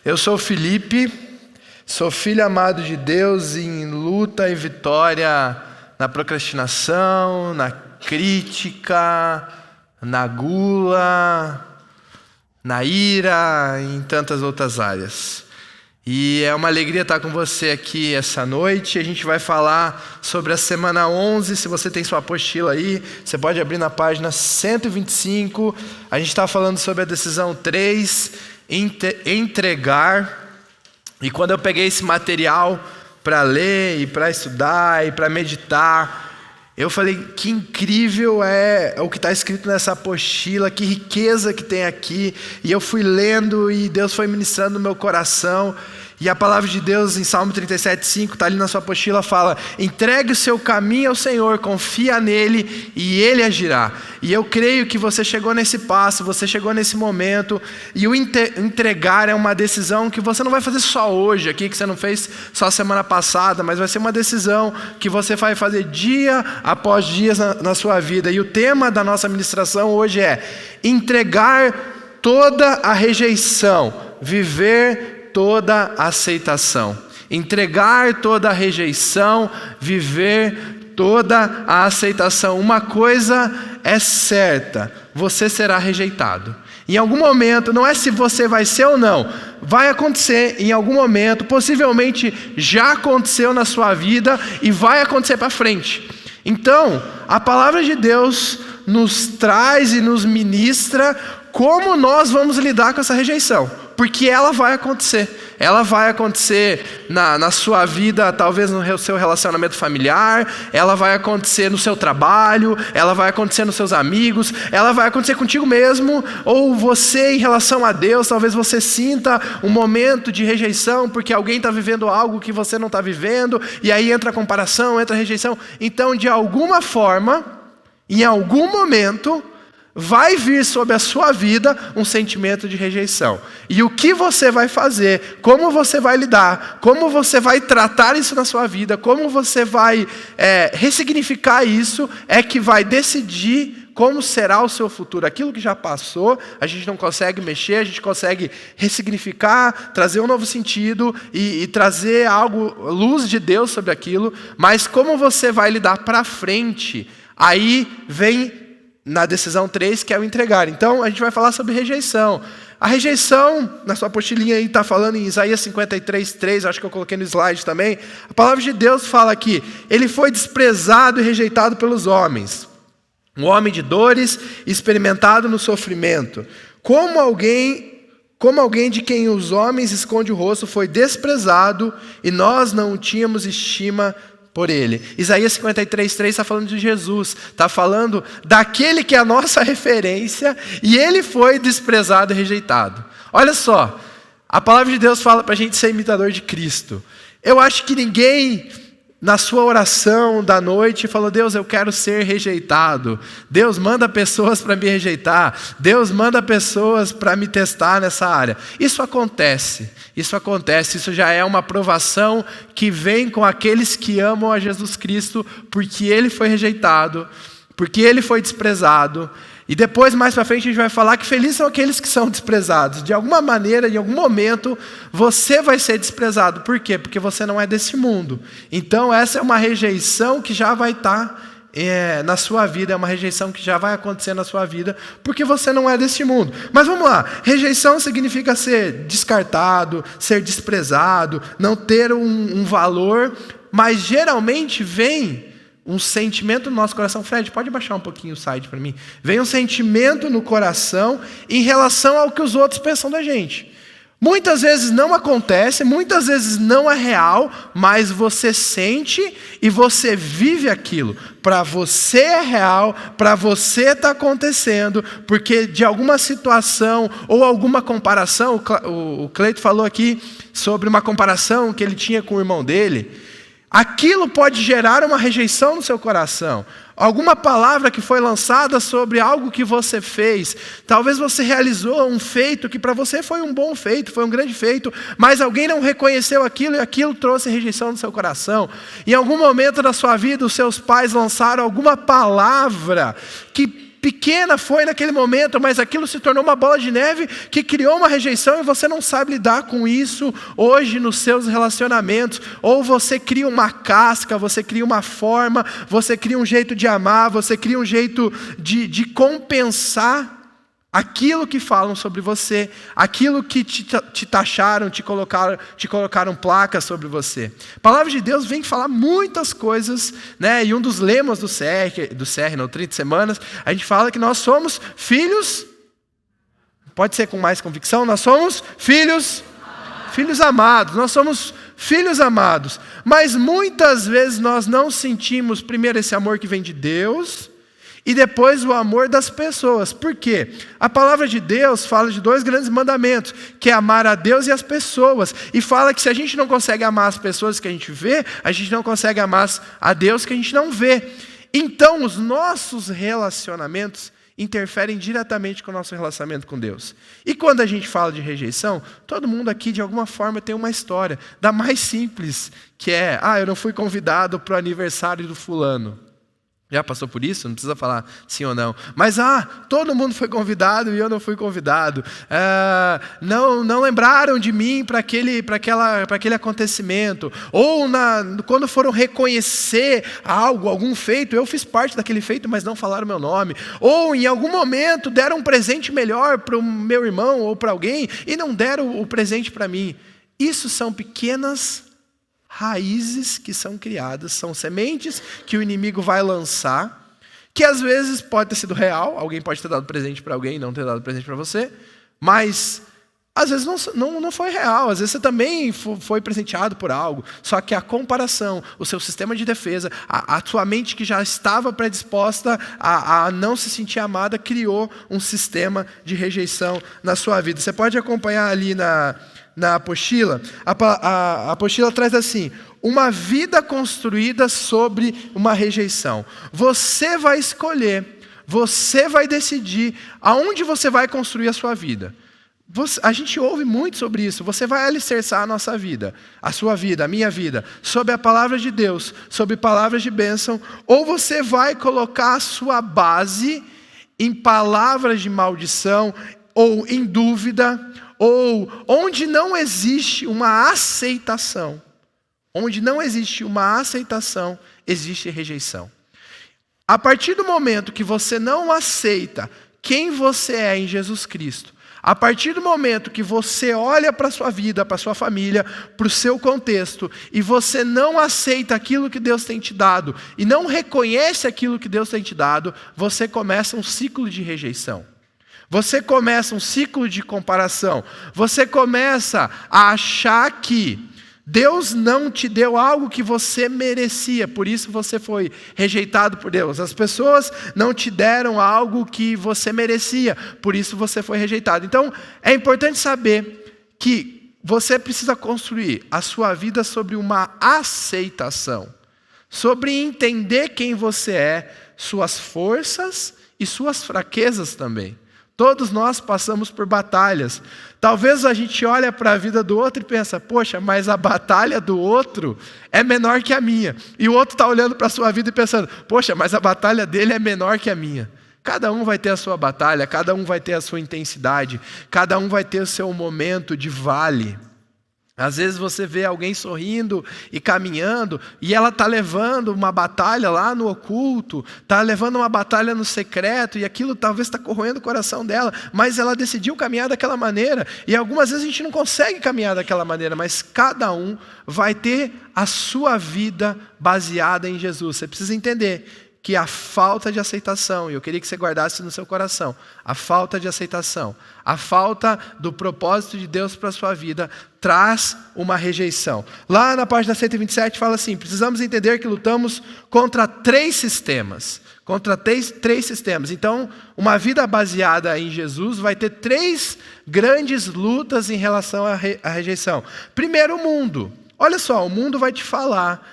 Eu sou o Felipe, sou filho amado de Deus em luta e vitória na procrastinação, na crítica, na gula, na ira e em tantas outras áreas. E é uma alegria estar com você aqui essa noite. A gente vai falar sobre a semana 11. Se você tem sua apostila aí, você pode abrir na página 125. A gente está falando sobre a decisão 3, entregar. E quando eu peguei esse material para ler e para estudar e para meditar, eu falei, que incrível é o que está escrito nessa apostila, que riqueza que tem aqui. E eu fui lendo e Deus foi ministrando no meu coração. E a palavra de Deus em Salmo 37:5, está ali na sua apostila, fala: entregue o seu caminho ao Senhor, confia nele e ele agirá. E eu creio que você chegou nesse passo, você chegou nesse momento. E o entregar é uma decisão que você não vai fazer só hoje aqui, que você não fez só semana passada, mas vai ser uma decisão que você vai fazer dia após dia na sua vida. E o tema da nossa ministração hoje é entregar toda a rejeição, viver toda a aceitação. Entregar toda a rejeição, viver toda a aceitação. Uma coisa é certa: você será rejeitado. Em algum momento, não é se você vai ser ou não, vai acontecer em algum momento, possivelmente já aconteceu na sua vida e vai acontecer para frente. Então, a palavra de Deus nos traz e nos ministra como nós vamos lidar com essa rejeição. Porque ela vai acontecer. Ela vai acontecer na sua vida, talvez no seu relacionamento familiar. Ela vai acontecer no seu trabalho. Ela vai acontecer nos seus amigos. Ela vai acontecer contigo mesmo. Ou você em relação a Deus. Talvez você sinta um momento de rejeição porque alguém está vivendo algo que você não está vivendo. E aí entra a comparação, entra a rejeição. Então, de alguma forma, em algum momento, vai vir sobre a sua vida um sentimento de rejeição. E o que você vai fazer, como você vai lidar, como você vai tratar isso na sua vida, como você vai ressignificar isso, é que vai decidir como será o seu futuro. Aquilo que já passou, a gente não consegue mexer, a gente consegue ressignificar, trazer um novo sentido e trazer algo, luz de Deus sobre aquilo, mas como você vai lidar para frente, aí vem na decisão 3, que é o entregar. Então, a gente vai falar sobre rejeição. A rejeição, na sua apostilinha aí, está falando em Isaías 53:3, acho que eu coloquei no slide também. A palavra de Deus fala aqui: ele foi desprezado e rejeitado pelos homens. Um homem de dores, experimentado no sofrimento. Como alguém de quem os homens escondem o rosto, foi desprezado e nós não tínhamos estima por ele. Isaías 53:3 está falando de Jesus, está falando daquele que é a nossa referência, e ele foi desprezado e rejeitado. Olha só, a palavra de Deus fala para a gente ser imitador de Cristo. Eu acho que ninguém na sua oração da noite falou: Deus, eu quero ser rejeitado. Deus, manda pessoas para me rejeitar. Deus, manda pessoas para me testar nessa área. Isso acontece, isso já é uma aprovação que vem com aqueles que amam a Jesus Cristo, porque ele foi rejeitado, porque ele foi desprezado. E depois, mais para frente, a gente vai falar que felizes são aqueles que são desprezados. De alguma maneira, em algum momento, você vai ser desprezado. Por quê? Porque você não é desse mundo. Então, essa é uma rejeição que já vai estar na sua vida, é uma rejeição que já vai acontecer na sua vida, porque você não é desse mundo. Mas vamos lá, rejeição significa ser descartado, ser desprezado, não ter um valor, mas geralmente vem um sentimento no nosso coração. Fred, pode baixar um pouquinho o site para mim? Vem um sentimento no coração em relação ao que os outros pensam da gente. Muitas vezes não acontece, muitas vezes não é real, mas você sente e você vive aquilo. Para você é real, para você está acontecendo, porque de alguma situação ou alguma comparação, o Cleito falou aqui sobre uma comparação que ele tinha com o irmão dele. Aquilo pode gerar uma rejeição no seu coração. Alguma palavra que foi lançada sobre algo que você fez. Talvez você realizou um feito que para você foi um bom feito, foi um grande feito, mas alguém não reconheceu aquilo e aquilo trouxe rejeição no seu coração. Em algum momento da sua vida, os seus pais lançaram alguma palavra que pequena foi naquele momento, mas aquilo se tornou uma bola de neve que criou uma rejeição e você não sabe lidar com isso hoje nos seus relacionamentos. Ou você cria uma casca, você cria uma forma, você cria um jeito de amar, você cria um jeito de compensar aquilo que falam sobre você, aquilo que te taxaram, te colocaram placas sobre você. A palavra de Deus vem falar muitas coisas, né? E um dos lemas do CR, no 30 semanas, a gente fala que nós somos filhos, pode ser com mais convicção, nós somos filhos amados, nós somos filhos amados. Mas muitas vezes nós não sentimos primeiro esse amor que vem de Deus, e depois o amor das pessoas. Por quê? A palavra de Deus fala de 2 grandes mandamentos, que é amar a Deus e as pessoas. E fala que se a gente não consegue amar as pessoas que a gente vê, a gente não consegue amar a Deus que a gente não vê. Então, os nossos relacionamentos interferem diretamente com o nosso relacionamento com Deus. E quando a gente fala de rejeição, todo mundo aqui de alguma forma tem uma história, da mais simples, que é, eu não fui convidado para o aniversário do fulano. Já passou por isso? Não precisa falar sim ou não. Mas, todo mundo foi convidado e eu não fui convidado. Não lembraram de mim para aquele acontecimento. Ou quando foram reconhecer algum feito, eu fiz parte daquele feito, mas não falaram meu nome. Ou em algum momento deram um presente melhor para o meu irmão ou para alguém e não deram o presente para mim. Isso são pequenas raízes que são criadas, são sementes que o inimigo vai lançar, que às vezes pode ter sido real, alguém pode ter dado presente para alguém e não ter dado presente para você, mas às vezes não foi real, às vezes você também foi presenteado por algo, só que a comparação, o seu sistema de defesa, a sua mente que já estava predisposta a não se sentir amada, criou um sistema de rejeição na sua vida. Você pode acompanhar ali na apostila, a apostila traz assim: uma vida construída sobre uma rejeição. Você vai escolher, você vai decidir aonde você vai construir a sua vida. A gente ouve muito sobre isso. Você vai alicerçar a nossa vida, a sua vida, a minha vida, sobre a palavra de Deus, sobre palavras de bênção, ou você vai colocar a sua base em palavras de maldição, ou em dúvida, ou onde não existe uma aceitação. Onde não existe uma aceitação, existe rejeição. A partir do momento que você não aceita quem você é em Jesus Cristo, a partir do momento que você olha para a sua vida, para a sua família, para o seu contexto, e você não aceita aquilo que Deus tem te dado, e não reconhece aquilo que Deus tem te dado, você começa um ciclo de rejeição. Você começa um ciclo de comparação. Você começa a achar que Deus não te deu algo que você merecia, por isso você foi rejeitado por Deus. As pessoas não te deram algo que você merecia, por isso você foi rejeitado. Então, é importante saber que você precisa construir a sua vida sobre uma aceitação, sobre entender quem você é, suas forças e suas fraquezas também. Todos nós passamos por batalhas. Talvez a gente olhe para a vida do outro e pensa, poxa, mas a batalha do outro é menor que a minha. E o outro está olhando para a sua vida e pensando, poxa, mas a batalha dele é menor que a minha. Cada um vai ter a sua batalha, cada um vai ter a sua intensidade, cada um vai ter o seu momento de vale. Às vezes você vê alguém sorrindo e caminhando e ela está levando uma batalha lá no oculto, está levando uma batalha no secreto e aquilo talvez está corroendo o coração dela, mas ela decidiu caminhar daquela maneira e algumas vezes a gente não consegue caminhar daquela maneira, mas cada um vai ter a sua vida baseada em Jesus. Você precisa entender que a falta de aceitação, e eu queria que você guardasse no seu coração, a falta de aceitação, a falta do propósito de Deus para a sua vida, traz uma rejeição. Lá na página 127 fala assim, precisamos entender que lutamos contra 3 sistemas. Contra três sistemas. Então, uma vida baseada em Jesus vai ter 3 grandes lutas em relação à rejeição. Primeiro, o mundo. Olha só, o mundo vai te falar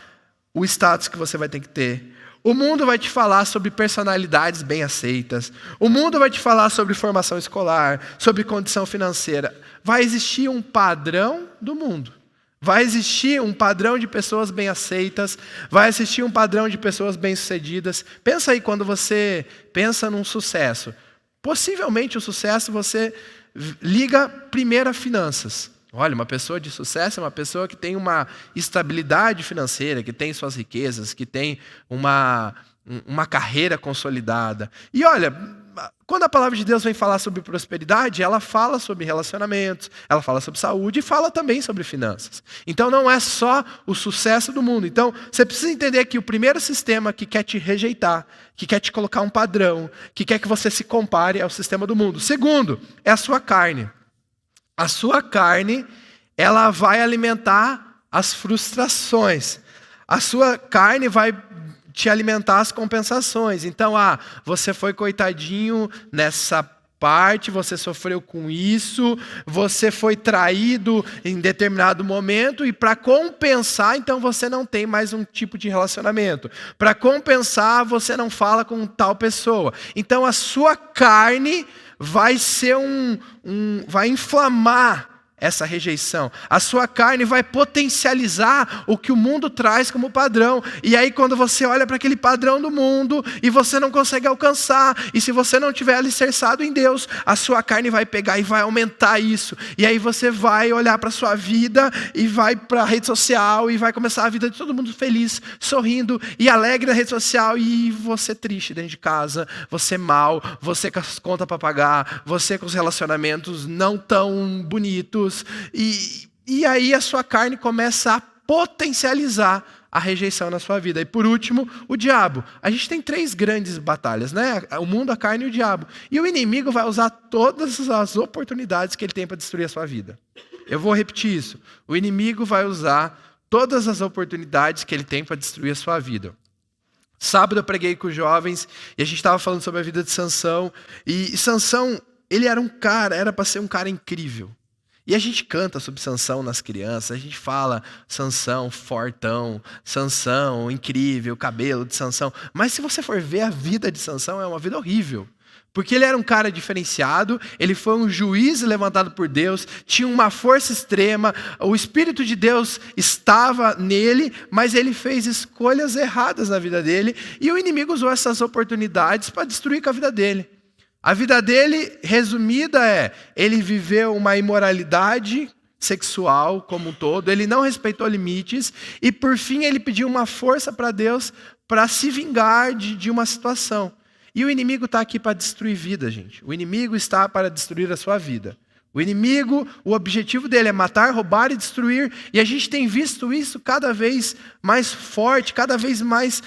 o status que você vai ter que ter. O mundo vai te falar sobre personalidades bem aceitas. O mundo vai te falar sobre formação escolar, sobre condição financeira. Vai existir um padrão do mundo. Vai existir um padrão de pessoas bem aceitas, vai existir um padrão de pessoas bem-sucedidas. Pensa aí quando você pensa num sucesso. Possivelmente o sucesso você liga primeiro a finanças. Olha, uma pessoa de sucesso é uma pessoa que tem uma estabilidade financeira, que tem suas riquezas, que tem uma carreira consolidada. E olha, quando a palavra de Deus vem falar sobre prosperidade, ela fala sobre relacionamentos, ela fala sobre saúde e fala também sobre finanças. Então não é só o sucesso do mundo. Então você precisa entender que o primeiro sistema que quer te rejeitar, que quer te colocar um padrão, que quer que você se compare é o sistema do mundo. Segundo, é a sua carne. A sua carne, ela vai alimentar as frustrações. A sua carne vai te alimentar as compensações. Então, você foi coitadinho nessa parte, você sofreu com isso, você foi traído em determinado momento e para compensar, então você não tem mais um tipo de relacionamento. Para compensar, você não fala com tal pessoa. Então, a sua carne vai ser vai inflamar essa rejeição. A sua carne vai potencializar o que o mundo traz como padrão. E aí quando você olha para aquele padrão do mundo e você não consegue alcançar, e se você não tiver alicerçado em Deus, a sua carne vai pegar e vai aumentar isso. E aí você vai olhar para a sua vida e vai para a rede social e vai começar a vida de todo mundo feliz, sorrindo e alegre na rede social, e você triste dentro de casa, você mal, você com as contas para pagar, você com os relacionamentos não tão bonitos. E aí a sua carne começa a potencializar a rejeição na sua vida. E por último, o diabo. A gente tem 3 grandes batalhas, né? O mundo, a carne e o diabo. E o inimigo vai usar todas as oportunidades que ele tem para destruir a sua vida. Eu vou repetir isso. O inimigo vai usar todas as oportunidades que ele tem para destruir a sua vida. Sábado eu preguei com os jovens e a gente estava falando sobre a vida de Sansão. E Sansão, ele era para ser um cara incrível. E a gente canta sobre Sansão nas crianças, a gente fala Sansão, fortão, Sansão, incrível, cabelo de Sansão. Mas se você for ver a vida de Sansão, é uma vida horrível. Porque ele era um cara diferenciado, ele foi um juiz levantado por Deus, tinha uma força extrema, o Espírito de Deus estava nele, mas ele fez escolhas erradas na vida dele, e o inimigo usou essas oportunidades para destruir com a vida dele. A vida dele, resumida, ele viveu uma imoralidade sexual como um todo, ele não respeitou limites e, por fim, ele pediu uma força para Deus para se vingar de uma situação. E o inimigo está aqui para destruir vida, gente. O inimigo está para destruir a sua vida. O inimigo, o objetivo dele é matar, roubar e destruir. E a gente tem visto isso cada vez mais forte, cada vez mais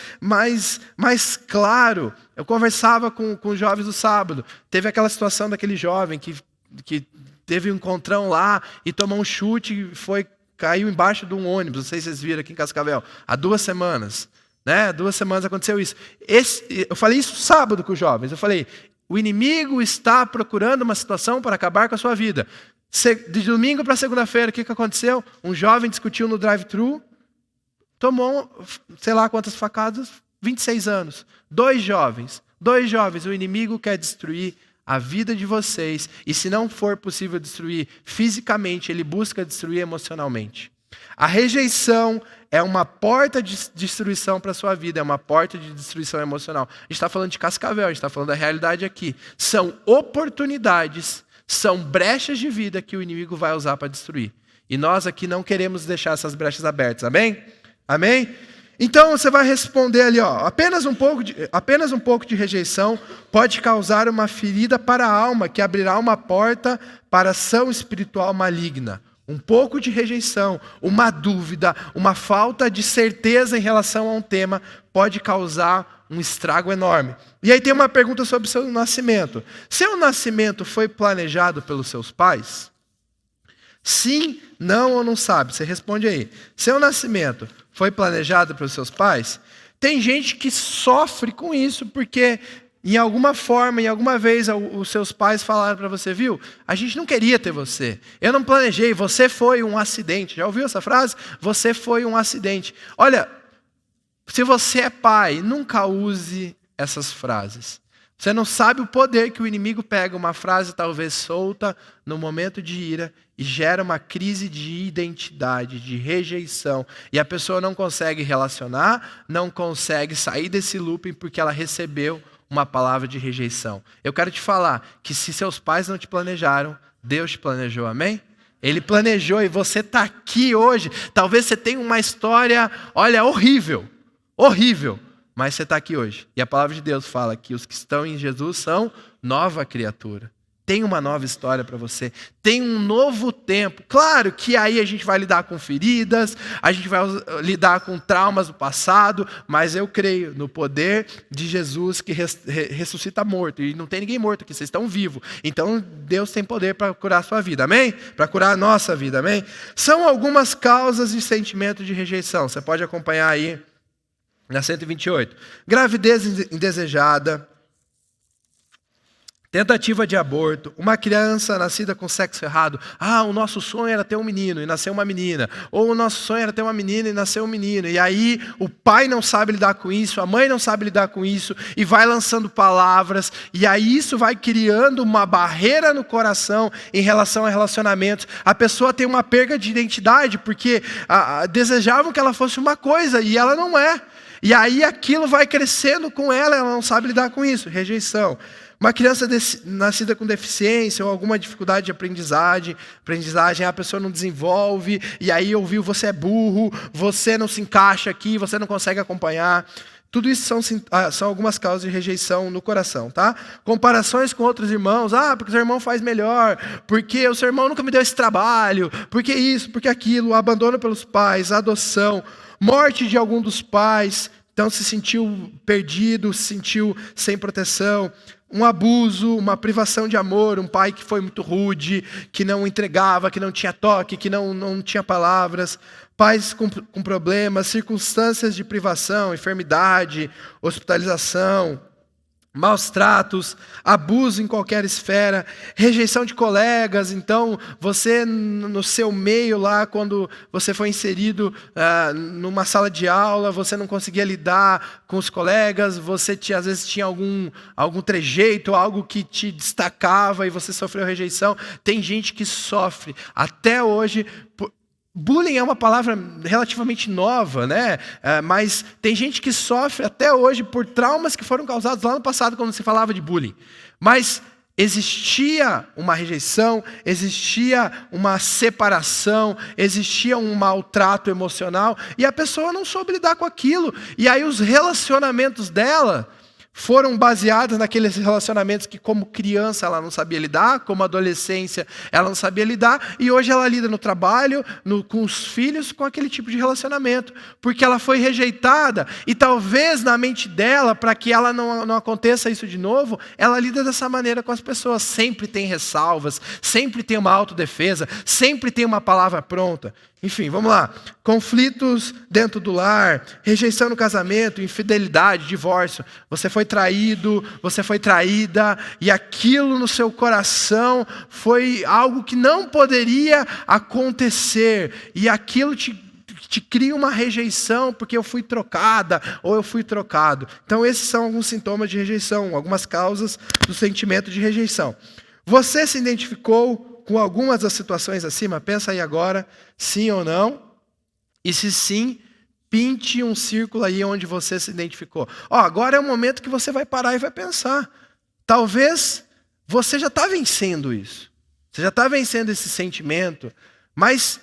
claro. Eu conversava com os jovens do sábado. Teve aquela situação daquele jovem que teve um encontrão lá e tomou um chute e caiu embaixo de um ônibus. Não sei se vocês viram aqui em Cascavel. Há 2 semanas. Né? 2 semanas aconteceu isso. Eu falei isso sábado com os jovens. Eu falei... O inimigo está procurando uma situação para acabar com a sua vida. De domingo para segunda-feira, o que aconteceu? Um jovem discutiu no drive-thru, tomou, sei lá quantas facadas, 26 anos. 2 jovens, o inimigo quer destruir a vida de vocês. E se não for possível destruir fisicamente, ele busca destruir emocionalmente. A rejeição é uma porta de destruição para a sua vida, é uma porta de destruição emocional. A gente está falando de Cascavel, a gente está falando da realidade aqui. São oportunidades, são brechas de vida que o inimigo vai usar para destruir. E nós aqui não queremos deixar essas brechas abertas, amém? Amém? Então você vai responder ali, apenas um pouco de rejeição pode causar uma ferida para a alma, que abrirá uma porta para ação espiritual maligna. Um pouco de rejeição, uma dúvida, uma falta de certeza em relação a um tema pode causar um estrago enorme. E aí tem uma pergunta sobre o seu nascimento. Seu nascimento foi planejado pelos seus pais? Sim, não ou não sabe? Você responde aí. Seu nascimento foi planejado pelos seus pais? Tem gente que sofre com isso porque... em alguma forma, em alguma vez, os seus pais falaram para você, viu? A gente não queria ter você. Eu não planejei, você foi um acidente. Já ouviu essa frase? Você foi um acidente. Olha, se você é pai, nunca use essas frases. Você não sabe o poder que o inimigo pega uma frase talvez solta no momento de ira e gera uma crise de identidade, de rejeição. E a pessoa não consegue relacionar, não consegue sair desse looping porque ela recebeu uma palavra de rejeição. Eu quero te falar que se seus pais não te planejaram, Deus te planejou, amém? Ele planejou e você está aqui hoje. Talvez você tenha uma história, olha, horrível, horrível. Mas você está aqui hoje. E a palavra de Deus fala que os que estão em Jesus são nova criatura. Tem uma nova história para você. Tem um novo tempo. Claro que aí a gente vai lidar com feridas, a gente vai lidar com traumas do passado, mas eu creio no poder de Jesus que ressuscita morto. E não tem ninguém morto aqui, vocês estão vivos. Então Deus tem poder para curar a sua vida, amém? Para curar a nossa vida, amém? São algumas causas de sentimento de rejeição. Você pode acompanhar aí na 128. Gravidez indesejada, tentativa de aborto, uma criança nascida com sexo errado. O nosso sonho era ter um menino e nasceu uma menina. Ou o nosso sonho era ter uma menina e nasceu um menino. E aí o pai não sabe lidar com isso, a mãe não sabe lidar com isso, e vai lançando palavras, e aí isso vai criando uma barreira no coração em relação a relacionamentos. A pessoa tem uma perda de identidade, porque desejavam que ela fosse uma coisa, e ela não é. E aí aquilo vai crescendo com ela, ela não sabe lidar com isso, rejeição. Uma criança nascida com deficiência ou alguma dificuldade de aprendizagem, a pessoa não desenvolve, e aí ouviu, você é burro, você não se encaixa aqui, você não consegue acompanhar. Tudo isso são algumas causas de rejeição no coração, tá? Comparações com outros irmãos, porque o seu irmão faz melhor, porque o seu irmão nunca me deu esse trabalho, porque isso, porque aquilo, abandono pelos pais, adoção, morte de algum dos pais, então se sentiu perdido, se sentiu sem proteção, um abuso, uma privação de amor, um pai que foi muito rude, que não entregava, que não tinha toque, que não tinha palavras, pais com problemas, circunstâncias de privação, enfermidade, hospitalização, maus tratos, abuso em qualquer esfera, rejeição de colegas. Então, você no seu meio lá, quando você foi inserido numa sala de aula, você não conseguia lidar com os colegas, você às vezes tinha algum trejeito, algo que te destacava e você sofreu rejeição. Tem gente que sofre até hoje. Bullying é uma palavra relativamente nova, né? Mas tem gente que sofre até hoje por traumas que foram causados lá no passado quando se falava de bullying. Mas existia uma rejeição, existia uma separação, existia um maltrato emocional e a pessoa não soube lidar com aquilo. E aí os relacionamentos dela foram baseadas naqueles relacionamentos que como criança ela não sabia lidar, como adolescência ela não sabia lidar, e hoje ela lida no trabalho, com os filhos, com aquele tipo de relacionamento, porque ela foi rejeitada, e talvez na mente dela, para que ela não aconteça isso de novo, ela lida dessa maneira com as pessoas, sempre tem ressalvas, sempre tem uma autodefesa, sempre tem uma palavra pronta. Enfim, vamos lá. Conflitos dentro do lar, rejeição no casamento, infidelidade, divórcio. Você foi traído, você foi traída, e aquilo no seu coração foi algo que não poderia acontecer. E aquilo te cria uma rejeição porque eu fui trocada ou eu fui trocado. Então esses são alguns sintomas de rejeição, algumas causas do sentimento de rejeição. Você se identificou com algumas das situações acima? Pensa aí agora, sim ou não? E se sim, pinte um círculo aí onde você se identificou. Agora é o momento que você vai parar e vai pensar. Talvez você já está vencendo isso. Você já está vencendo esse sentimento, mas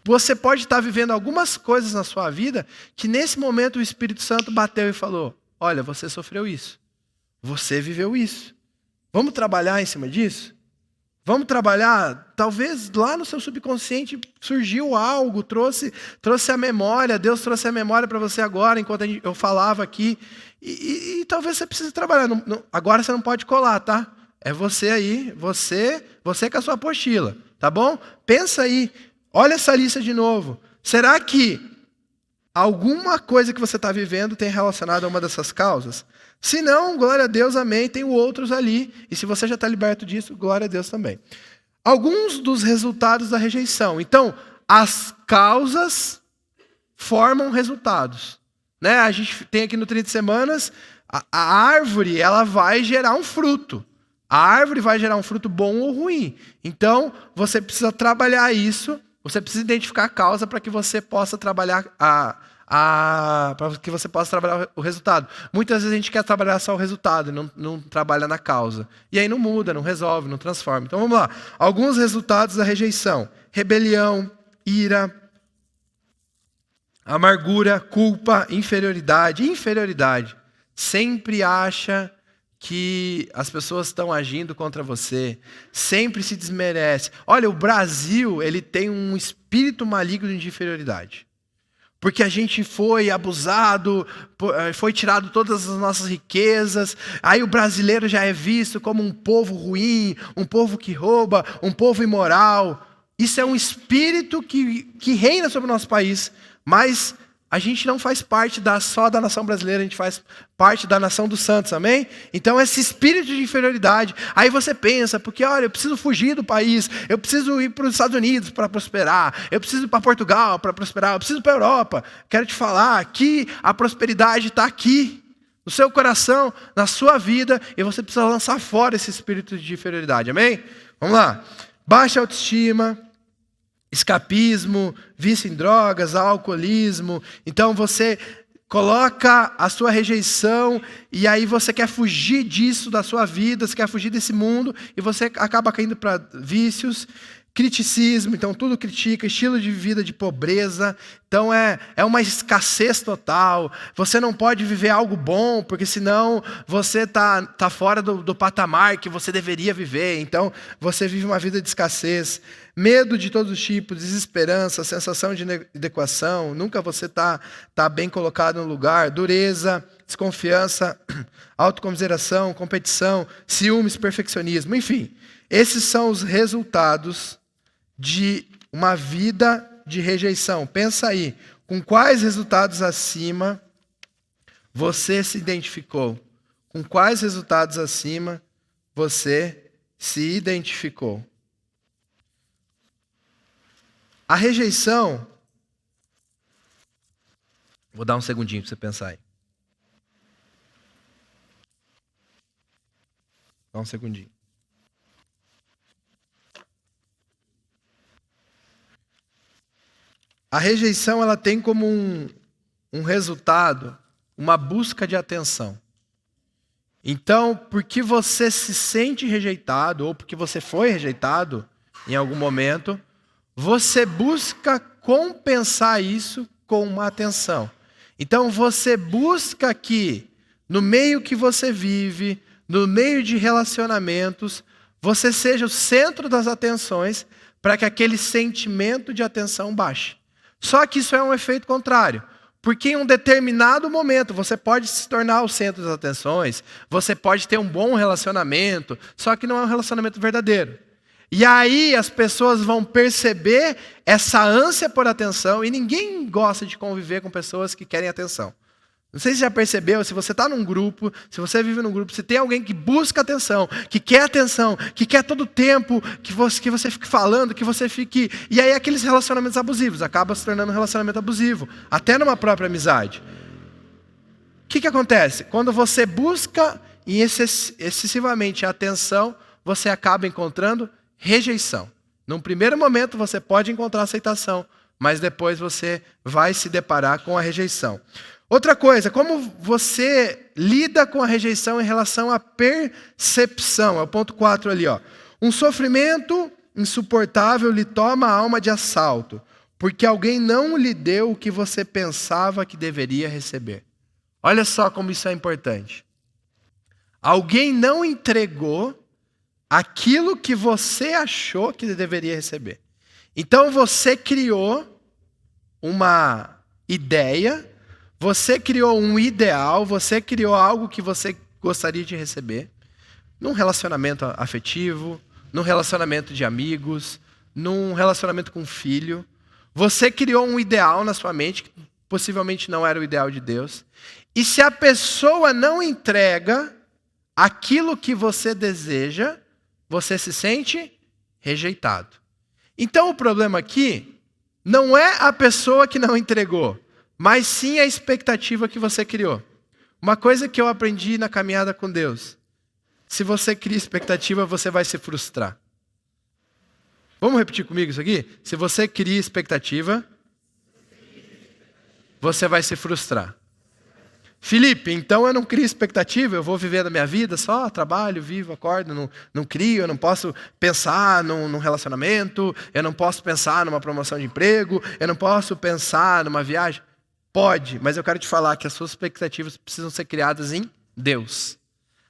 você pode estar vivendo algumas coisas na sua vida que nesse momento o Espírito Santo bateu e falou: olha, você sofreu isso. Você viveu isso. Vamos trabalhar em cima disso? Vamos trabalhar, talvez lá no seu subconsciente surgiu algo, trouxe a memória, Deus trouxe a memória para você agora, enquanto eu falava aqui, e talvez você precise trabalhar. Agora você não pode colar, tá? É você aí, você com a sua apostila, tá bom? Pensa aí, olha essa lista de novo. Será que alguma coisa que você está vivendo tem relacionado a uma dessas causas? Se não, glória a Deus, amém, tem outros ali. E se você já está liberto disso, glória a Deus também. Alguns dos resultados da rejeição. Então, as causas formam resultados. Né? A gente tem aqui no 30 Semanas A árvore, ela vai gerar um fruto. A árvore vai gerar um fruto bom ou ruim. Então, você precisa trabalhar isso, você precisa identificar a causa para que você possa trabalhar para que você possa trabalhar o resultado. Muitas vezes a gente quer trabalhar só o resultado, não trabalha na causa. E aí não muda, não resolve, não transforma. Então vamos lá. Alguns resultados da rejeição: rebelião, ira, amargura, culpa, inferioridade. Inferioridade. Sempre acha que as pessoas estão agindo contra você, sempre se desmerece. Olha, o Brasil, ele tem um espírito maligno de inferioridade. Porque a gente foi abusado, foi tirado todas as nossas riquezas, aí o brasileiro já é visto como um povo ruim, um povo que rouba, um povo imoral. Isso é um espírito que reina sobre o nosso país, mas a gente não faz parte só da nação brasileira, a gente faz parte da nação dos santos, amém? Então esse espírito de inferioridade, aí você pensa, porque olha, eu preciso fugir do país, eu preciso ir para os Estados Unidos para prosperar, eu preciso ir para Portugal para prosperar, eu preciso ir para a Europa. Quero te falar que a prosperidade está aqui, no seu coração, na sua vida, e você precisa lançar fora esse espírito de inferioridade, amém? Vamos lá. Baixa autoestima, escapismo, vício em drogas, alcoolismo. Então você coloca a sua rejeição e aí você quer fugir disso da sua vida, você quer fugir desse mundo e você acaba caindo para vícios. Criticismo, então tudo critica, estilo de vida de pobreza, então é uma escassez total, você não pode viver algo bom, porque senão você tá fora do patamar que você deveria viver, então você vive uma vida de escassez, medo de todos os tipos, desesperança, sensação de inadequação, nunca você tá bem colocado no lugar, dureza, desconfiança, autocomiseração, competição, ciúmes, perfeccionismo, enfim, esses são os resultados de uma vida de rejeição. Pensa aí, com quais resultados acima você se identificou? Com quais resultados acima você se identificou? A rejeição... Vou dar um segundinho para você pensar aí. Dá um segundinho. A rejeição, ela tem como um resultado uma busca de atenção. Então, porque você se sente rejeitado, ou porque você foi rejeitado em algum momento, você busca compensar isso com uma atenção. Então, você busca que, no meio que você vive, no meio de relacionamentos, você seja o centro das atenções para que aquele sentimento de atenção baixe. Só que isso é um efeito contrário, porque em um determinado momento você pode se tornar o centro das atenções, você pode ter um bom relacionamento, só que não é um relacionamento verdadeiro. E aí as pessoas vão perceber essa ânsia por atenção, e ninguém gosta de conviver com pessoas que querem atenção. Não sei se você já percebeu, se você está num grupo, se você vive num grupo, se tem alguém que busca atenção, que quer todo o tempo, que você fique falando, que você fique... E aí aqueles relacionamentos abusivos, acaba se tornando um relacionamento abusivo, até numa própria amizade. O que acontece? Quando você busca excessivamente a atenção, você acaba encontrando rejeição. Num primeiro momento você pode encontrar aceitação, mas depois você vai se deparar com a rejeição. Outra coisa, como você lida com a rejeição em relação à percepção? É o ponto 4 ali, ó. Um sofrimento insuportável lhe toma a alma de assalto, porque alguém não lhe deu o que você pensava que deveria receber. Olha só como isso é importante. Alguém não entregou aquilo que você achou que deveria receber. Então você criou uma ideia, você criou um ideal, você criou algo que você gostaria de receber, num relacionamento afetivo, num relacionamento de amigos, num relacionamento com um filho. Você criou um ideal na sua mente, que possivelmente não era o ideal de Deus. E se a pessoa não entrega aquilo que você deseja, você se sente rejeitado. Então o problema aqui não é a pessoa que não entregou, mas sim a expectativa que você criou. Uma coisa que eu aprendi na caminhada com Deus: se você cria expectativa, você vai se frustrar. Vamos repetir comigo isso aqui? Se você cria expectativa, você vai se frustrar. Felipe, então eu não crio expectativa, eu vou viver da minha vida só, trabalho, vivo, acordo, não crio, eu não posso pensar num relacionamento, eu não posso pensar numa promoção de emprego, eu não posso pensar numa viagem. Pode, mas eu quero te falar que as suas expectativas precisam ser criadas em Deus.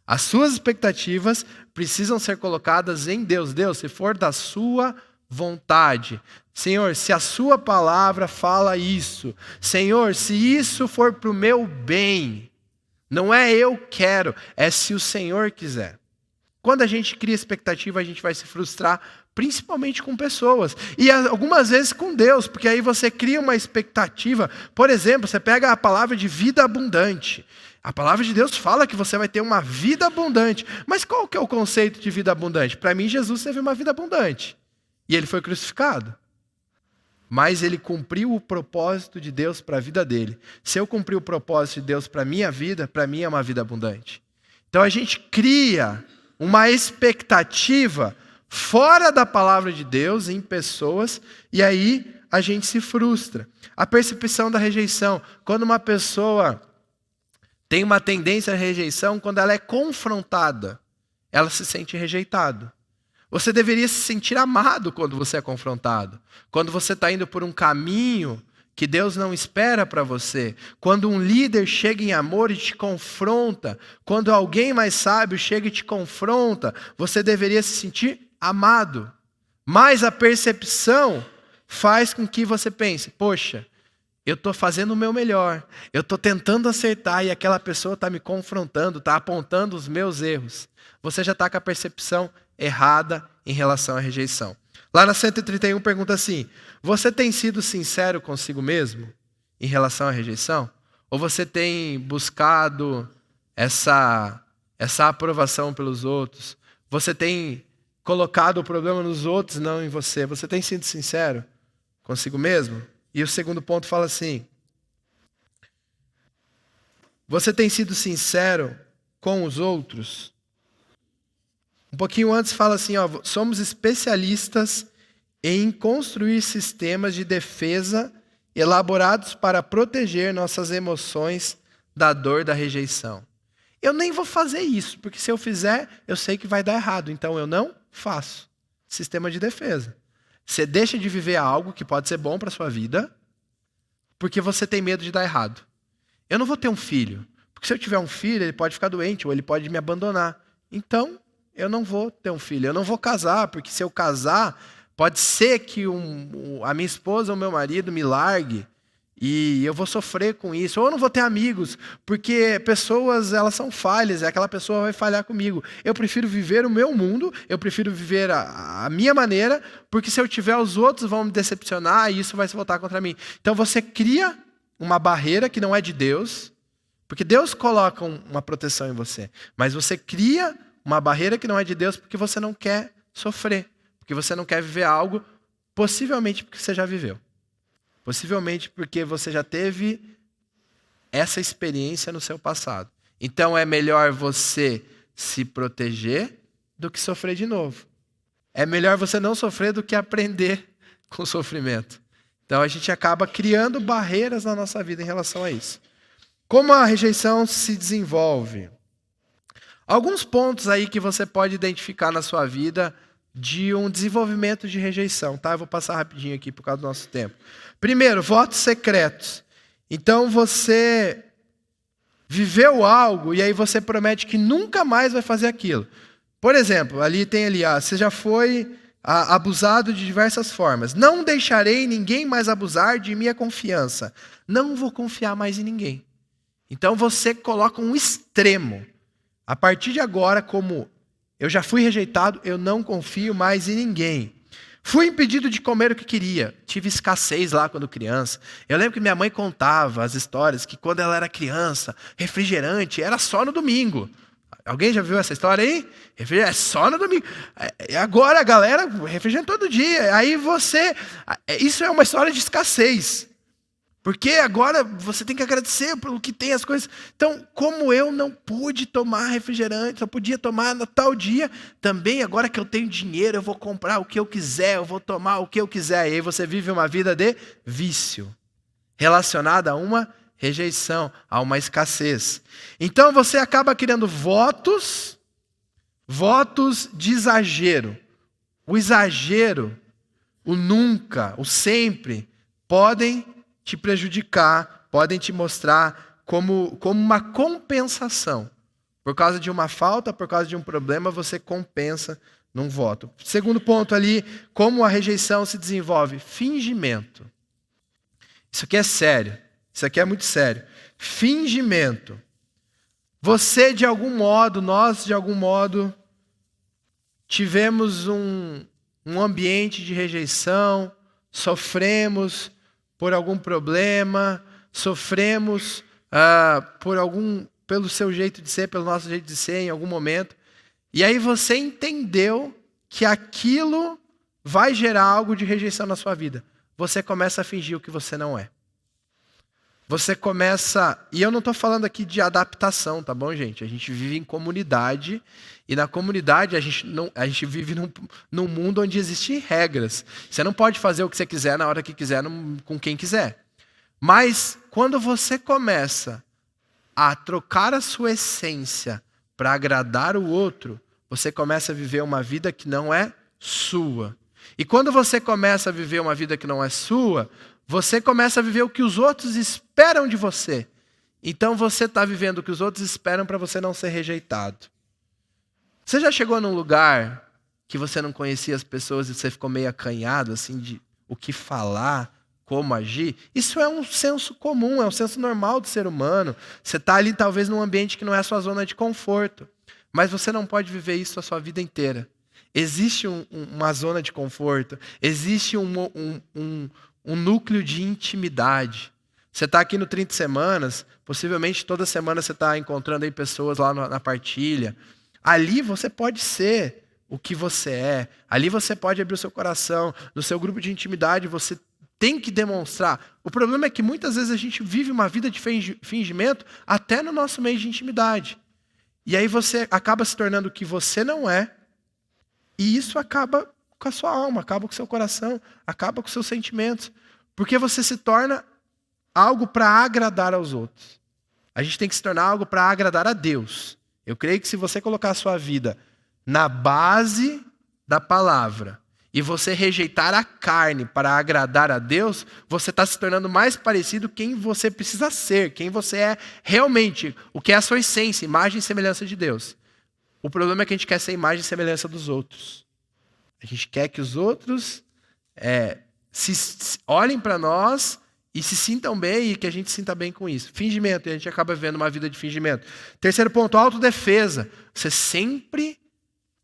As suas expectativas precisam ser colocadas em Deus. Deus, se for da sua vontade. Senhor, se a sua palavra fala isso. Senhor, se isso for para o meu bem. Não é eu quero, é se o Senhor quiser. Quando a gente cria expectativa, a gente vai se frustrar, principalmente com pessoas. E algumas vezes com Deus, porque aí você cria uma expectativa. Por exemplo, você pega a palavra de vida abundante. A palavra de Deus fala que você vai ter uma vida abundante. Mas qual que é o conceito de vida abundante? Para mim, Jesus teve uma vida abundante. E ele foi crucificado. Mas ele cumpriu o propósito de Deus para a vida dele. Se eu cumprir o propósito de Deus para a minha vida, para mim é uma vida abundante. Então a gente cria uma expectativa fora da palavra de Deus, em pessoas, e aí a gente se frustra. A percepção da rejeição. Quando uma pessoa tem uma tendência à rejeição, quando ela é confrontada, ela se sente rejeitado. Você deveria se sentir amado quando você é confrontado. Quando você está indo por um caminho que Deus não espera para você. Quando um líder chega em amor e te confronta. Quando alguém mais sábio chega e te confronta. Você deveria se sentir amado. Mas a percepção faz com que você pense: poxa, eu estou fazendo o meu melhor. Eu estou tentando acertar e aquela pessoa está me confrontando, está apontando os meus erros. Você já está com a percepção errada em relação à rejeição. Lá na 131 pergunta assim: você tem sido sincero consigo mesmo em relação à rejeição? Ou você tem buscado essa aprovação pelos outros? Você tem colocado o problema nos outros, não em você? Você tem sido sincero consigo mesmo? E o segundo ponto fala assim: você tem sido sincero com os outros? Um pouquinho antes fala assim, somos especialistas em construir sistemas de defesa elaborados para proteger nossas emoções da dor da rejeição. Eu nem vou fazer isso, porque se eu fizer, eu sei que vai dar errado, então eu não faço. Sistema de defesa. Você deixa de viver algo que pode ser bom para a sua vida, porque você tem medo de dar errado. Eu não vou ter um filho, porque se eu tiver um filho, ele pode ficar doente, ou ele pode me abandonar. Então, eu não vou ter um filho, eu não vou casar, porque se eu casar, pode ser que a minha esposa ou meu marido me largue e eu vou sofrer com isso. Ou eu não vou ter amigos, porque pessoas, elas são falhas, e aquela pessoa vai falhar comigo. Eu prefiro viver o meu mundo, eu prefiro viver a minha maneira, porque se eu tiver, os outros vão me decepcionar e isso vai se voltar contra mim. Então você cria uma barreira que não é de Deus, porque Deus coloca uma proteção em você, mas você cria uma barreira que não é de Deus porque você não quer sofrer. Porque você não quer viver algo, possivelmente porque você já viveu. Possivelmente porque você já teve essa experiência no seu passado. Então é melhor você se proteger do que sofrer de novo. É melhor você não sofrer do que aprender com o sofrimento. Então a gente acaba criando barreiras na nossa vida em relação a isso. Como a rejeição se desenvolve? Alguns pontos aí que você pode identificar na sua vida de um desenvolvimento de rejeição, tá? Eu vou passar rapidinho aqui por causa do nosso tempo. Primeiro, votos secretos. Então você viveu algo e aí você promete que nunca mais vai fazer aquilo. Por exemplo, você já foi abusado de diversas formas. Não deixarei ninguém mais abusar de minha confiança. Não vou confiar mais em ninguém. Então você coloca um extremo. A partir de agora, como eu já fui rejeitado, eu não confio mais em ninguém. Fui impedido de comer o que queria. Tive escassez lá quando criança. Eu lembro que minha mãe contava as histórias que quando ela era criança, refrigerante era só no domingo. Alguém já viu essa história aí? Refrigerante é só no domingo. Agora a galera, refrigerante todo dia. Aí isso é uma história de escassez. Porque agora você tem que agradecer pelo que tem as coisas. Então, como eu não pude tomar refrigerante, só podia tomar no tal dia, também agora que eu tenho dinheiro, eu vou comprar o que eu quiser, eu vou tomar o que eu quiser. E aí você vive uma vida de vício, relacionada a uma rejeição, a uma escassez. Então você acaba criando votos de exagero. O exagero, o nunca, o sempre, podem te prejudicar, podem te mostrar como uma compensação. Por causa de uma falta, por causa de um problema, você compensa num voto. Segundo ponto ali, como a rejeição se desenvolve? Fingimento. Isso aqui é sério. Isso aqui é muito sério. Fingimento. Você, de algum modo, nós, de algum modo, tivemos um ambiente de rejeição, sofremos por algum problema, sofremos pelo seu jeito de ser, pelo nosso jeito de ser em algum momento. E aí você entendeu que aquilo vai gerar algo de rejeição na sua vida. Você começa a fingir o que você não é. Você começa... E eu não estou falando aqui de adaptação, tá bom, gente? A gente vive em comunidade, e na comunidade a gente vive num mundo onde existem regras. Você não pode fazer o que você quiser na hora que quiser, com quem quiser. Mas quando você começa a trocar a sua essência para agradar o outro, você começa a viver uma vida que não é sua. E quando você começa a viver uma vida que não é sua, você começa a viver o que os outros esperam de você. Então você está vivendo o que os outros esperam para você não ser rejeitado. Você já chegou num lugar que você não conhecia as pessoas e você ficou meio acanhado, assim, de o que falar, como agir? Isso é um senso comum, é um senso normal do ser humano. Você está ali talvez num ambiente que não é a sua zona de conforto. Mas você não pode viver isso a sua vida inteira. Existe uma zona de conforto, existe um núcleo de intimidade. Você está aqui no 30 Semanas, possivelmente toda semana você está encontrando aí pessoas lá na partilha. Ali você pode ser o que você é. Ali você pode abrir o seu coração. No seu grupo de intimidade você tem que demonstrar. O problema é que muitas vezes a gente vive uma vida de fingimento até no nosso meio de intimidade. E aí você acaba se tornando o que você não é. E isso acaba com a sua alma, acaba com o seu coração, acaba com os seus sentimentos. Porque você se torna algo para agradar aos outros. A gente tem que se tornar algo para agradar a Deus. Eu creio que se você colocar a sua vida na base da palavra e você rejeitar a carne para agradar a Deus, você está se tornando mais parecido com quem você precisa ser, quem você é realmente, o que é a sua essência, imagem e semelhança de Deus. O problema é que a gente quer ser imagem e semelhança dos outros. A gente quer que os outros olhem para nós e se sintam bem e que a gente se sinta bem com isso. Fingimento, e a gente acaba vivendo uma vida de fingimento. Terceiro ponto, autodefesa. Você sempre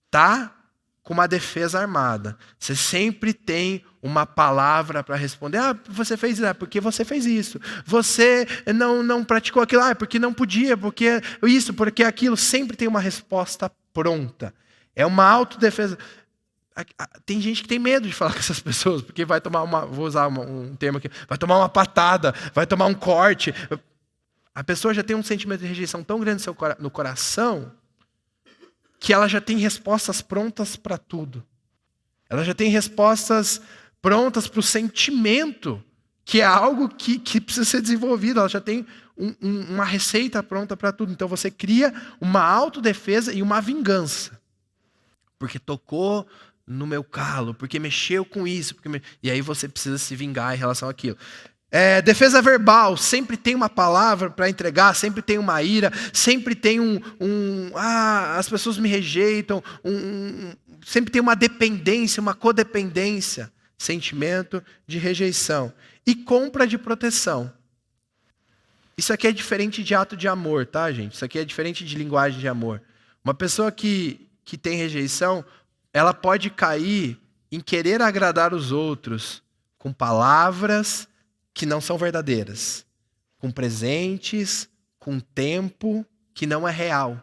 está com uma defesa armada. Você sempre tem uma palavra para responder. Você fez isso, porque você fez isso. Você não praticou aquilo, porque não podia, porque isso, porque aquilo. Sempre tem uma resposta pronta. É uma autodefesa. Tem gente que tem medo de falar com essas pessoas, porque vai tomar vou usar um termo aqui, vai tomar uma patada, vai tomar um corte. A pessoa já tem um sentimento de rejeição tão grande no coração, que ela já tem respostas prontas para tudo. Ela já tem respostas prontas para o sentimento, que é algo que precisa ser desenvolvido. Ela já tem uma receita pronta para tudo. Então você cria uma autodefesa e uma vingança. Porque tocou no meu calo, porque mexeu com isso. E aí você precisa se vingar em relação àquilo. Defesa verbal, sempre tem uma palavra para entregar, sempre tem uma ira, sempre tem as pessoas me rejeitam, sempre tem uma dependência, uma codependência, sentimento de rejeição. E compra de proteção. Isso aqui é diferente de ato de amor, tá, gente? Isso aqui é diferente de linguagem de amor. Uma pessoa que tem rejeição, ela pode cair em querer agradar os outros com palavras que não são verdadeiras, com presentes, com tempo que não é real.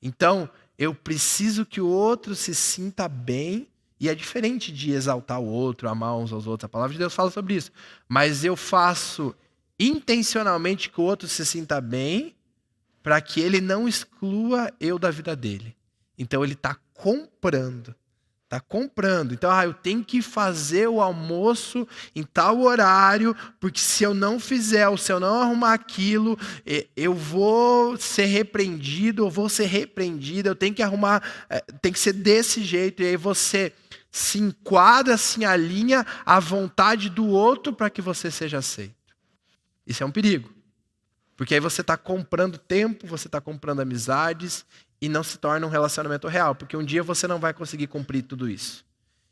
Então, eu preciso que o outro se sinta bem, e é diferente de exaltar o outro, amar uns aos outros. A palavra de Deus fala sobre isso. Mas eu faço intencionalmente que o outro se sinta bem, para que ele não exclua eu da vida dele. Então ele está comprando. Está comprando. Então, eu tenho que fazer o almoço em tal horário, porque se eu não fizer, ou se eu não arrumar aquilo, eu vou ser repreendido, ou vou ser repreendida, eu tenho que arrumar, tem que ser desse jeito. E aí você se enquadra, se alinha à vontade do outro para que você seja aceito. Isso é um perigo. Porque aí você está comprando tempo, você está comprando amizades, e não se torna um relacionamento real. Porque um dia você não vai conseguir cumprir tudo isso.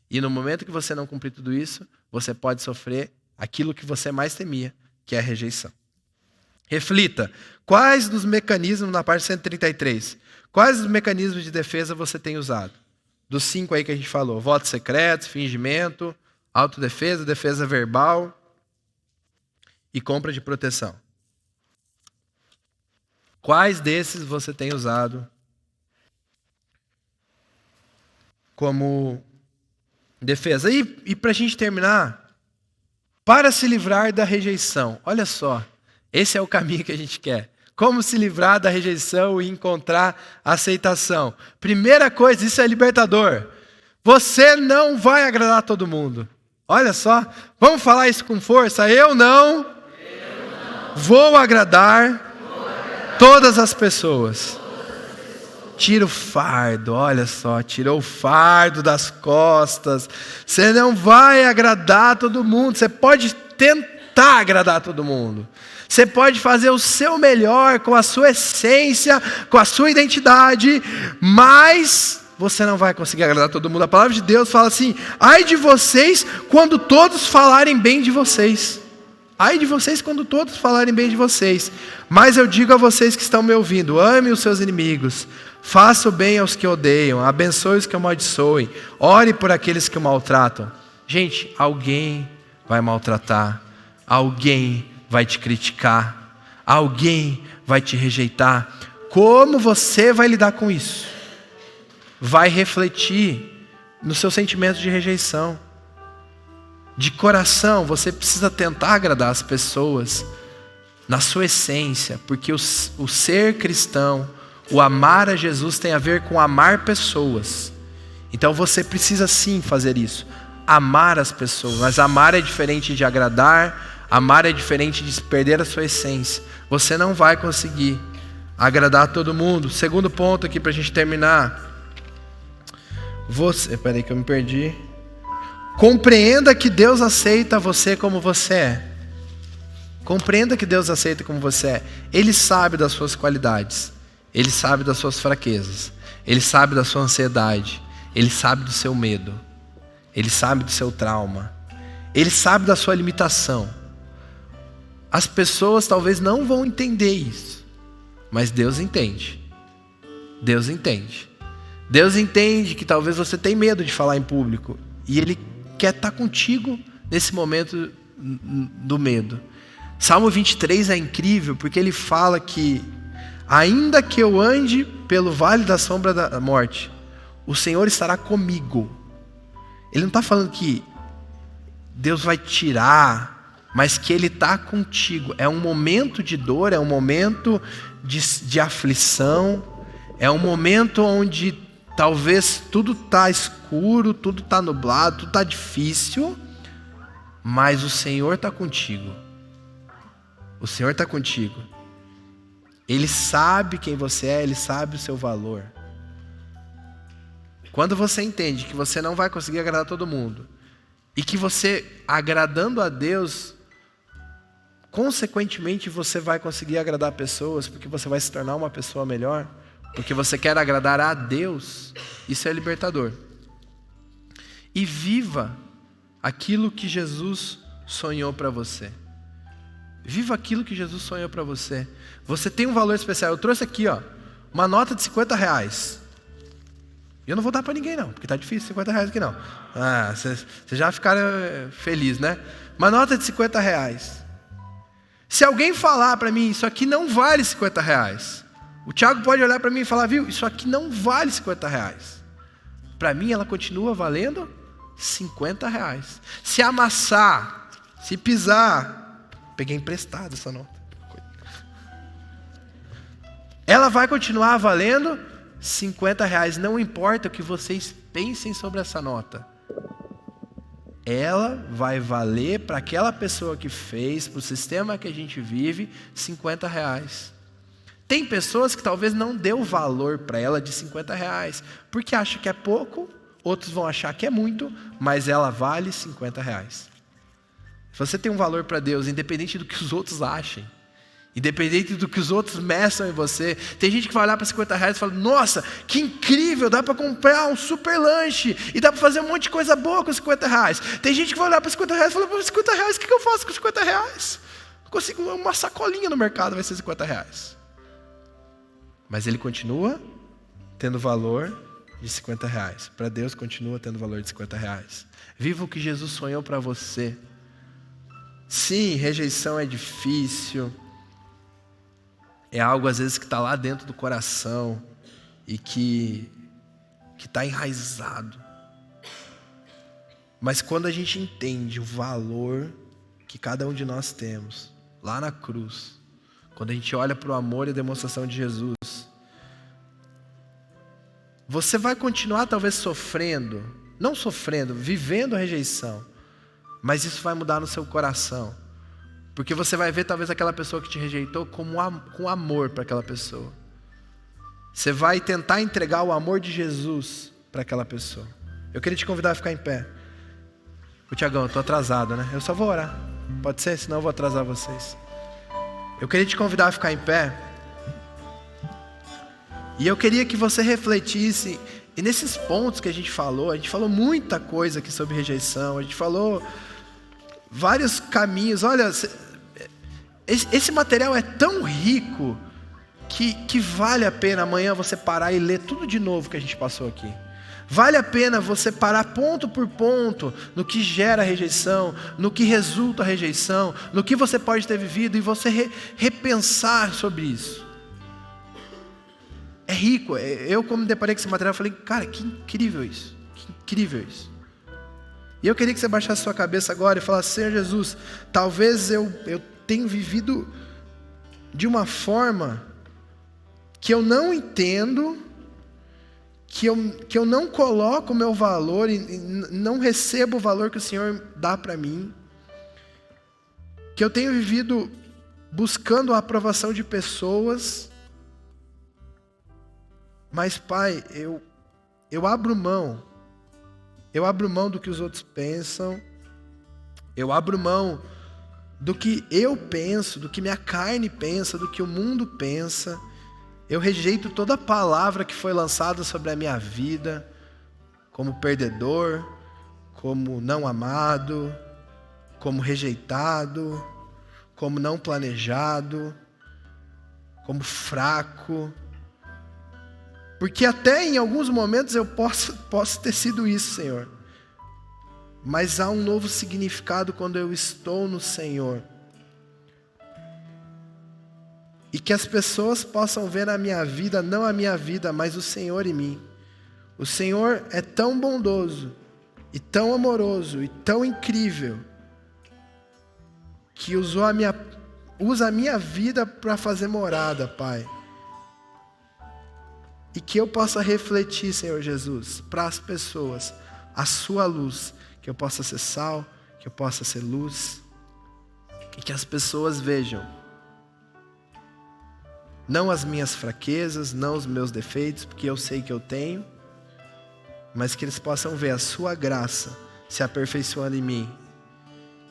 E no momento que você não cumprir tudo isso, você pode sofrer aquilo que você mais temia, que é a rejeição. Reflita. Quais dos mecanismos, na parte 133, quais dos mecanismos de defesa você tem usado? Dos 5 aí que a gente falou. Votos secretos, fingimento, autodefesa, defesa verbal e compra de proteção. Quais desses você tem usado como defesa? E para a gente terminar, para se livrar da rejeição. Olha só, esse é o caminho que a gente quer. Como se livrar da rejeição e encontrar aceitação. Primeira coisa, isso é libertador. Você não vai agradar todo mundo. Olha só, vamos falar isso com força. Eu não vou agradar todas as pessoas. Tira o fardo, olha só, tirou o fardo das costas. Você não vai agradar todo mundo. Você pode tentar agradar todo mundo. Você pode fazer o seu melhor com a sua essência, com a sua identidade, mas você não vai conseguir agradar todo mundo. A palavra de Deus fala assim: ai de vocês quando todos falarem bem de vocês. Ai de vocês quando todos falarem bem de vocês. Mas eu digo a vocês que estão me ouvindo: ame os seus inimigos, faça o bem aos que odeiam, abençoe os que amaldiçoem, ore por aqueles que o maltratam. Gente, alguém vai maltratar, alguém vai te criticar, alguém vai te rejeitar. Como você vai lidar com isso? Vai refletir no seu sentimento de rejeição. De coração, você precisa tentar agradar as pessoas na sua essência, porque o ser cristão, o amar a Jesus tem a ver com amar pessoas. Então você precisa sim fazer isso, amar as pessoas. Mas amar é diferente de agradar, amar é diferente de perder a sua essência. Você não vai conseguir agradar todo mundo. Segundo ponto aqui para a gente terminar. Peraí que eu me perdi. Compreenda que Deus aceita você como você é. Compreenda que Deus aceita como você é. Ele sabe das suas qualidades. Ele sabe das suas fraquezas. Ele sabe da sua ansiedade. Ele sabe do seu medo. Ele sabe do seu trauma. Ele sabe da sua limitação. As pessoas talvez não vão entender isso, mas Deus entende. Deus entende. Deus entende que talvez você tenha medo de falar em público, e Ele quer estar contigo nesse momento do medo. Salmo 23 é incrível, porque ele fala que ainda que eu ande pelo vale da sombra da morte, o Senhor estará comigo. Ele não está falando que Deus vai tirar, mas que Ele está contigo. É um momento de dor, é um momento de aflição, é um momento onde talvez tudo está escuro, tudo está nublado, tudo está difícil, mas o Senhor está contigo. O Senhor está contigo. Ele sabe quem você é, Ele sabe o seu valor. Quando você entende que você não vai conseguir agradar todo mundo, e que você, agradando a Deus, consequentemente você vai conseguir agradar pessoas, porque você vai se tornar uma pessoa melhor, porque você quer agradar a Deus, isso é libertador. E viva aquilo que Jesus sonhou para você. Viva aquilo que Jesus sonhou para você. Você tem um valor especial. Eu trouxe aqui, uma nota de R$50. Eu não vou dar para ninguém não, porque tá difícil R$50 aqui não. Vocês já ficaram felizes, né? Uma nota de R$50. Se alguém falar para mim, isso aqui não vale R$50. O Thiago pode olhar para mim e falar, viu, isso aqui não vale R$50. Para mim ela continua valendo R$50. Se amassar, se pisar, Peguei emprestado essa nota. Ela vai continuar valendo R$50. Não importa o que vocês pensem sobre essa nota. Ela vai valer para aquela pessoa que fez, para o sistema que a gente vive, R$50. Tem pessoas que talvez não deu valor para ela de R$50, porque acham que é pouco, outros vão achar que é muito, mas ela vale R$50. Você tem um valor para Deus, independente do que os outros achem, independente do que os outros meçam em você. Tem gente que vai olhar para R$50 e fala, nossa, que incrível, dá para comprar um super lanche, e dá para fazer um monte de coisa boa com R$50. Tem gente que vai olhar para R$50 e fala, R$50, o que eu faço com R$50? Eu consigo uma sacolinha no mercado, vai ser R$50. Mas ele continua tendo valor de R$50. Para Deus continua tendo valor de R$50. Viva o que Jesus sonhou para você. Sim, rejeição é difícil. É algo às vezes que está lá dentro do coração e que está enraizado. Mas quando a gente entende o valor que cada um de nós temos, lá na cruz, quando a gente olha para o amor e a demonstração de Jesus, você vai continuar talvez sofrendo, não sofrendo, vivendo a rejeição, mas isso vai mudar no seu coração, porque você vai ver talvez aquela pessoa que te rejeitou com amor para aquela pessoa. Você vai tentar entregar o amor de Jesus para aquela pessoa. Eu queria te convidar a ficar em pé. Tiagão, eu estou atrasado, né? Eu só vou orar, pode ser? Senão eu vou atrasar vocês. Eu queria te convidar a ficar em pé. E eu queria que você refletisse, e nesses pontos que a gente falou muita coisa aqui sobre rejeição, a gente falou vários caminhos. Olha, esse material é tão rico que vale a pena amanhã você parar e ler tudo de novo que a gente passou aqui. Vale a pena você parar ponto por ponto no que gera a rejeição, no que resulta a rejeição, no que você pode ter vivido e você repensar sobre isso. É rico. Eu, como me deparei com esse material, falei, cara, que incrível isso. Que incrível isso. E eu queria que você baixasse sua cabeça agora e falasse, Senhor Jesus, talvez eu tenha vivido de uma forma que eu não entendo, que eu não coloco o meu valor e não recebo o valor que o Senhor dá para mim, que eu tenho vivido buscando a aprovação de pessoas. Mas, Pai, eu abro mão do que os outros pensam, eu abro mão do que eu penso, do que minha carne pensa, do que o mundo pensa. Eu rejeito toda palavra que foi lançada sobre a minha vida, como perdedor, como não amado, como rejeitado, como não planejado, como fraco. Porque até em alguns momentos eu posso ter sido isso, Senhor. Mas há um novo significado quando eu estou no Senhor. E que as pessoas possam ver a minha vida, não a minha vida, mas o Senhor em mim. O Senhor é tão bondoso, e tão amoroso, e tão incrível, que usa a minha vida para fazer morada, Pai. E que eu possa refletir, Senhor Jesus, para as pessoas, a sua luz, que eu possa ser sal, que eu possa ser luz, e que as pessoas vejam, não as minhas fraquezas, não os meus defeitos, porque eu sei que eu tenho, mas que eles possam ver a sua graça se aperfeiçoando em mim.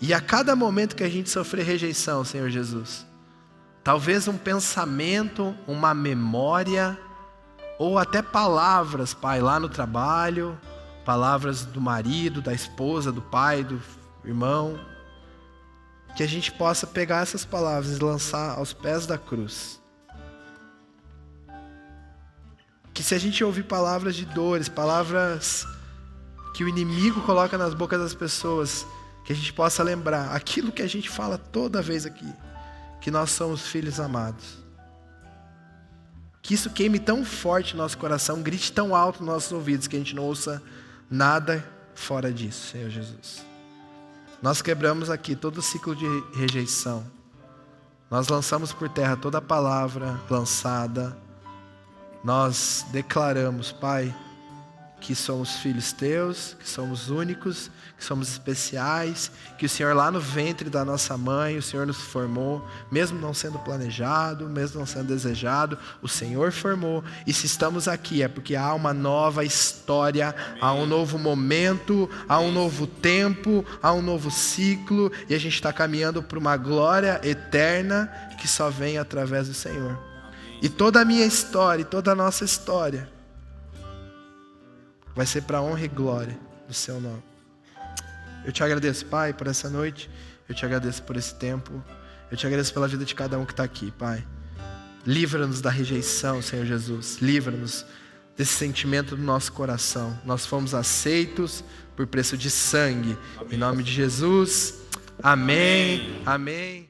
E a cada momento que a gente sofrer rejeição, Senhor Jesus, talvez um pensamento, uma memória, ou até palavras, Pai, lá no trabalho, palavras do marido, da esposa, do pai, do irmão, que a gente possa pegar essas palavras e lançar aos pés da cruz. Que se a gente ouvir palavras de dores, palavras que o inimigo coloca nas bocas das pessoas, que a gente possa lembrar aquilo que a gente fala toda vez aqui, que nós somos filhos amados. Que isso queime tão forte no nosso coração, grite tão alto nos nossos ouvidos, que a gente não ouça nada fora disso, Senhor Jesus. Nós quebramos aqui todo o ciclo de rejeição. Nós lançamos por terra toda a palavra lançada. Nós declaramos, Pai, que somos filhos teus, que somos únicos, que somos especiais, que o Senhor lá no ventre da nossa mãe, o Senhor nos formou, mesmo não sendo planejado, mesmo não sendo desejado, o Senhor formou. E se estamos aqui é porque há uma nova história, há um novo momento, há um novo tempo, há um novo ciclo, e a gente está caminhando para uma glória eterna que só vem através do Senhor. E toda a minha história, toda a nossa história vai ser para a honra e glória do seu nome. Eu te agradeço, Pai, por essa noite. Eu te agradeço por esse tempo. Eu te agradeço pela vida de cada um que está aqui, Pai. Livra-nos da rejeição, Senhor Jesus. Livra-nos desse sentimento do nosso coração. Nós fomos aceitos por preço de sangue. Em nome de Jesus. Amém. Amém.